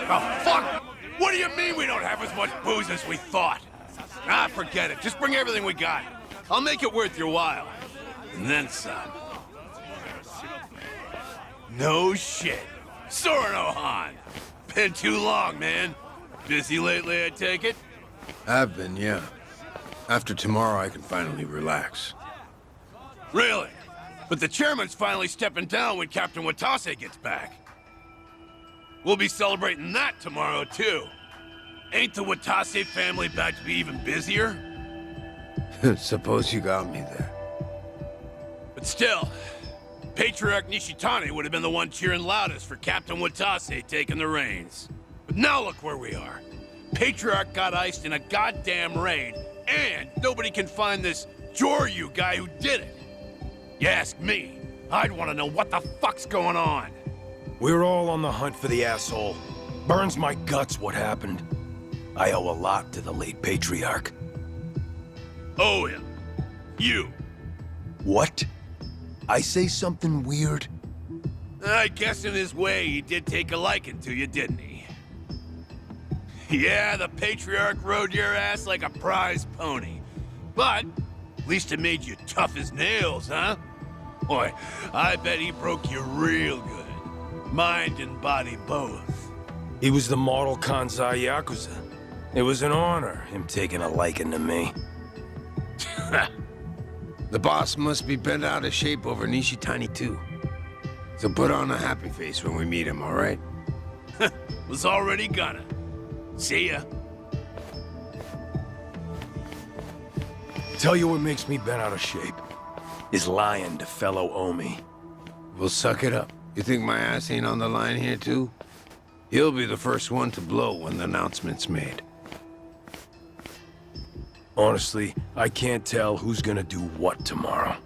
Oh, fuck! What do you mean we don't have as much booze as we thought? Ah, forget it. Just bring everything we got. I'll make it worth your while. And then some. No shit. Soranohan. Been too long, man. Busy lately, I take it? I've been, yeah. After tomorrow, I can finally relax. Really? But the chairman's finally stepping down when Captain Watase gets back. We'll be celebrating that tomorrow, too. Ain't the Watase family about to be even busier? Suppose you got me there. But still, Patriarch Nishitani would have been the one cheering loudest for Captain Watase taking the reins. But now look where we are. Patriarch got iced in a goddamn raid, and nobody can find this Joryu guy who did it. You ask me, I'd want to know what the fuck's going on. We're all on the hunt for the asshole. Burns my guts what happened. I owe a lot to the late Patriarch. Owe him. You. What? I say something weird? I guess in his way he did take a liking to you, didn't he? Yeah, the Patriarch rode your ass like a prize pony. But at least it made you tough as nails, huh? Boy, I bet he broke you real good. Mind and body both. He was the model Kansai Yakuza. It was an honor, him taking a liking to me. The boss must be bent out of shape over Nishitani, too. So put on a happy face when we meet him, all right? Was already gonna. See ya. Tell you what makes me bent out of shape is lying to fellow Omi. We'll suck it up. You think my ass ain't on the line here, too? He'll be the first one to blow when the announcement's made. Honestly, I can't tell who's gonna do what tomorrow.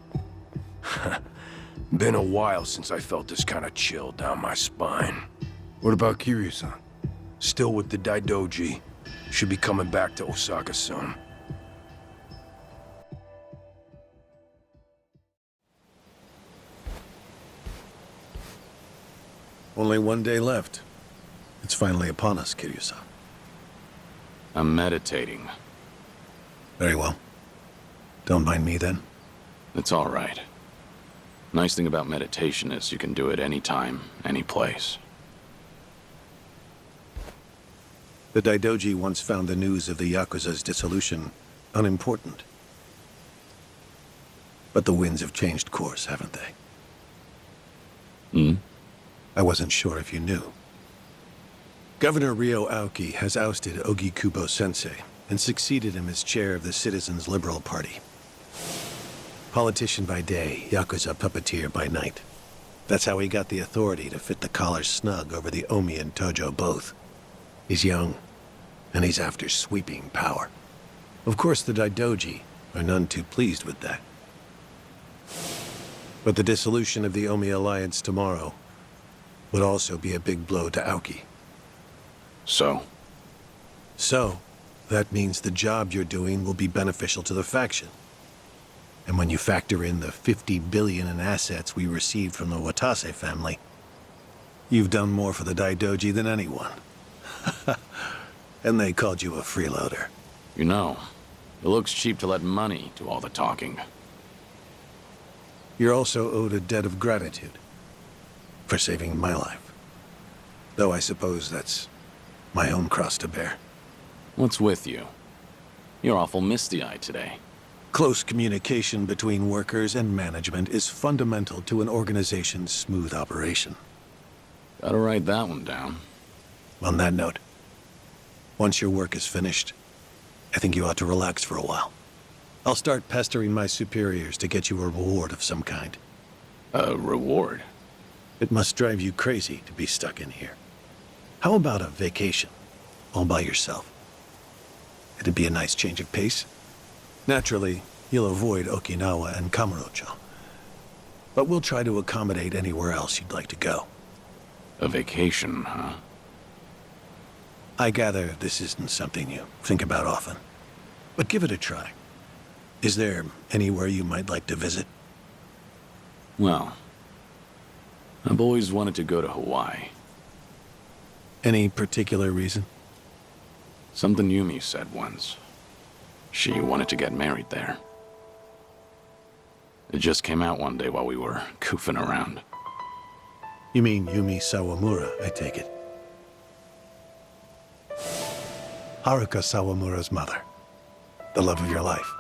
Been a while since I felt this kind of chill down my spine. What about Kiryu-san? Still with the Daidoji. Should be coming back to Osaka soon. Only one day left. It's finally upon us, Kiryu-san. I'm meditating. Very well. Don't mind me, then. It's all right. Nice thing about meditation is you can do it anytime, any place. The Daidoji once found the news of the Yakuza's dissolution unimportant. But the winds have changed course, haven't they? Hmm? I wasn't sure if you knew. Governor Ryo Aoki has ousted Ogikubo-sensei and succeeded him as chair of the Citizens' Liberal Party. Politician by day, Yakuza puppeteer by night. That's how he got the authority to fit the collar snug over the Omi and Tojo both. He's young, and he's after sweeping power. Of course, the Daidoji are none too pleased with that. But the dissolution of the Omi alliance tomorrow would also be a big blow to Aoki. So, that means the job you're doing will be beneficial to the faction. And when you factor in the 50 billion in assets we received from the Watase family, you've done more for the Daidoji than anyone. And they called you a freeloader. you know, it looks cheap to let money do all the talking. You're also owed a debt of gratitude for saving my life. Though I suppose that's my own cross to bear. What's with you? You're awful misty-eyed today. Close communication between workers and management is fundamental to an organization's smooth operation. Gotta write that one down. On that note, once your work is finished, I think you ought to relax for a while. I'll start pestering my superiors to get you a reward of some kind. A reward? It must drive you crazy to be stuck in here. How about a vacation, all by yourself? It'd be a nice change of pace. Naturally, you'll avoid Okinawa and Kamurocho. But we'll try to accommodate anywhere else you'd like to go. A vacation, huh? I gather this isn't something you think about often. But give it a try. Is there anywhere you might like to visit? Well, I've always wanted to go to Hawaii. Any particular reason? Something Yumi said once. She wanted to get married there. It just came out one day while we were goofing around. You mean Yumi Sawamura, I take it. Haruka Sawamura's mother. The love of your life.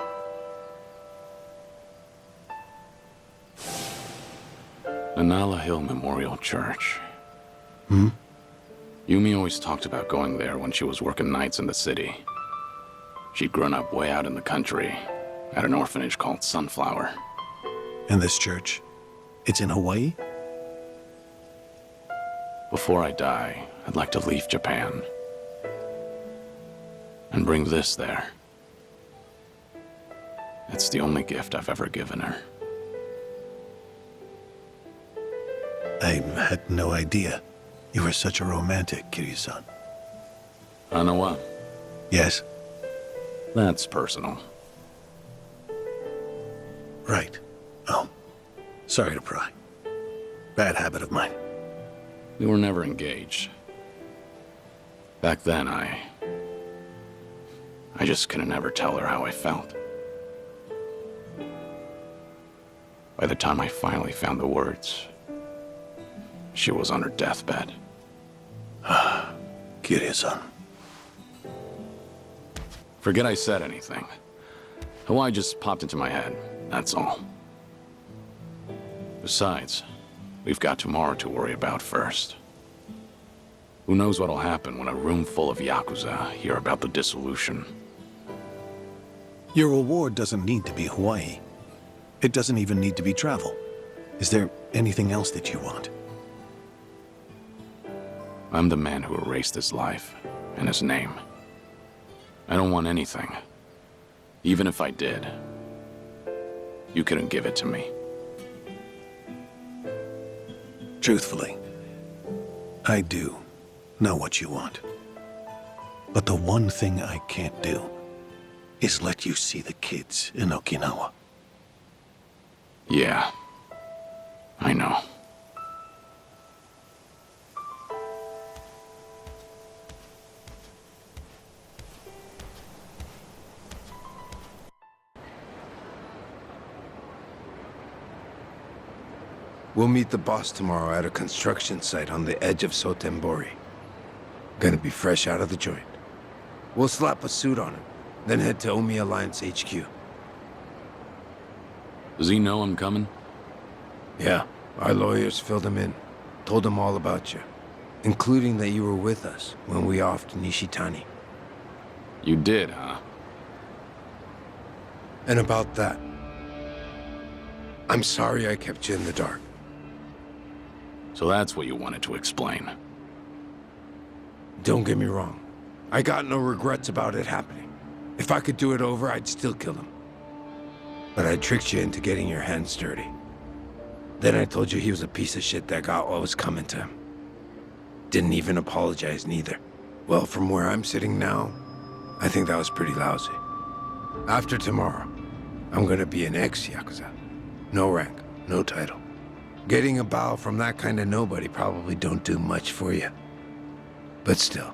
Nanala Hill Memorial Church. Hmm? Yumi always talked about going there when she was working nights in the city. She'd grown up way out in the country, at an orphanage called Sunflower. And this church? It's in Hawaii? Before I die, I'd like to leave Japan. And bring this there. It's the only gift I've ever given her. I had no idea. You were such a romantic, Kiryu-san. Anawa, Yes? that's personal. Right. Oh. Sorry to pry. Bad habit of mine. We were never engaged. Back then, I just couldn't ever tell her how I felt. By the time I finally found the words, she was on her deathbed. Kiryu-san. Forget I said anything. Hawaii just popped into my head, that's all. Besides, we've got tomorrow to worry about first. Who knows what'll happen when a room full of Yakuza hear about the dissolution. Your reward doesn't need to be Hawaii. It doesn't even need to be travel. Is there anything else that you want? I'm the man who erased his life and his name. I don't want anything. Even if I did, you couldn't give it to me. Truthfully, I do know what you want. But the one thing I can't do is let you see the kids in Okinawa. Yeah, I know. We'll meet the boss tomorrow at a construction site on the edge of Sotembori. Gonna be fresh out of the joint. We'll slap a suit on him, then head to Omi Alliance HQ. Does he know I'm coming? Yeah, our lawyers filled him in. Told him all about you. Including that you were with us when we offed Nishitani. You did, huh? And about that, I'm sorry I kept you in the dark. So that's what you wanted to explain. Don't get me wrong. I got no regrets about it happening. If I could do it over, I'd still kill him. But I tricked you into getting your hands dirty. Then I told you he was a piece of shit that got what was coming to him. Didn't even apologize neither. Well, from where I'm sitting now, I think that was pretty lousy. After tomorrow, I'm gonna be an ex-Yakuza. No rank, no title. Getting a bow from that kind of nobody probably don't do much for you. But still,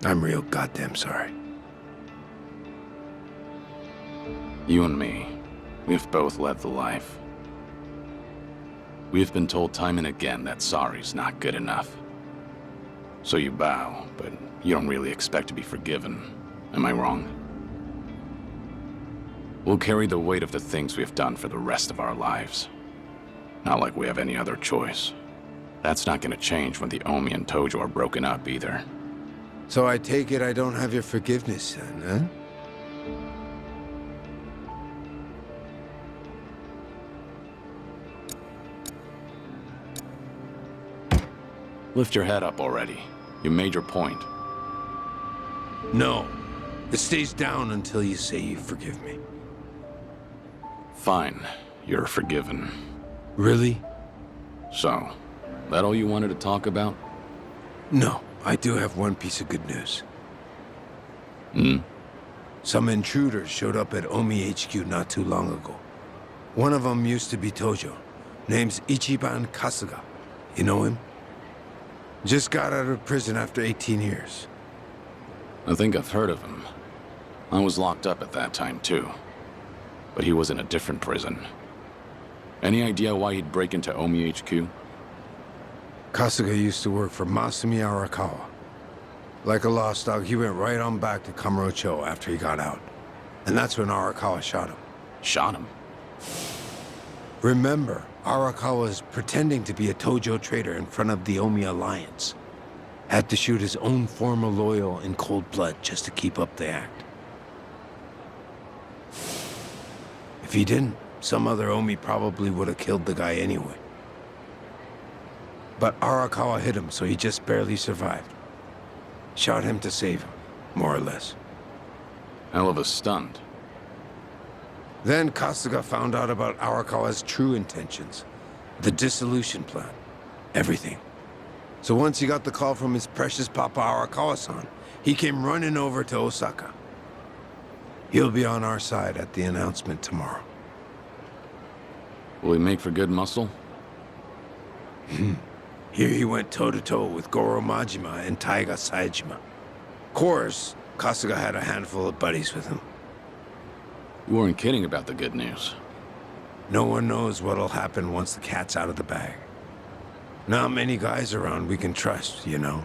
I'm real goddamn sorry. You and me, we've both led the life. We've been told time and again that sorry's not good enough. So you bow, but you don't really expect to be forgiven. Am I wrong? We'll carry the weight of the things we've done for the rest of our lives. Not like we have any other choice. That's not gonna change when the Omi and Tojo are broken up either. So I take it I don't have your forgiveness then, huh? Lift your head up already. You made your point. No. It stays down until you say you forgive me. Fine. You're forgiven. Really? So, that all you wanted to talk about? No. I do have one piece of good news. Some intruders showed up at Omi HQ not too long ago. One of them used to be Tojo. Name's Ichiban Kasuga. You know him? Just got out of prison after 18 years. I think I've heard of him. I was locked up at that time, too. But he was in a different prison. Any idea why he'd break into Omi HQ? Kasuga used to work for Masumi Arakawa. Like a lost dog, he went right on back to Kamurocho after he got out. And that's when Arakawa shot him. Shot him? Remember, Arakawa was pretending to be a Tojo trader in front of the Omi Alliance. Had to shoot his own former loyal in cold blood just to keep up the act. If he didn't, some other Omi probably would have killed the guy anyway. But Arakawa hit him, so he just barely survived. Shot him to save him, more or less. Hell of a stunt. Then Kasuga found out about Arakawa's true intentions. The dissolution plan. Everything. So once he got the call from his precious Papa Arakawa-san, he came running over to Osaka. He'll be on our side at the announcement tomorrow. Will he make for good muscle? Here he went toe-to-toe with Goro Majima and Taiga Saejima. Of course, Kasuga had a handful of buddies with him. You weren't kidding about the good news. No one knows what'll happen once the cat's out of the bag. Not many guys around we can trust, you know.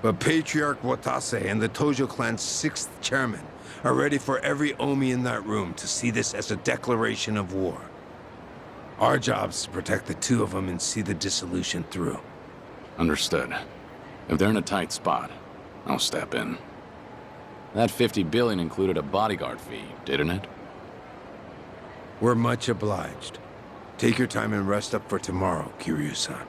But Patriarch Watase and the Tojo clan's 6th chairman are ready for every Omi in that room to see this as a declaration of war. Our job's to protect the two of them and see the dissolution through. Understood. If they're in a tight spot, I'll step in. That 50 billion included a bodyguard fee, didn't it? We're much obliged. Take your time and rest up for tomorrow, Kiryu-san.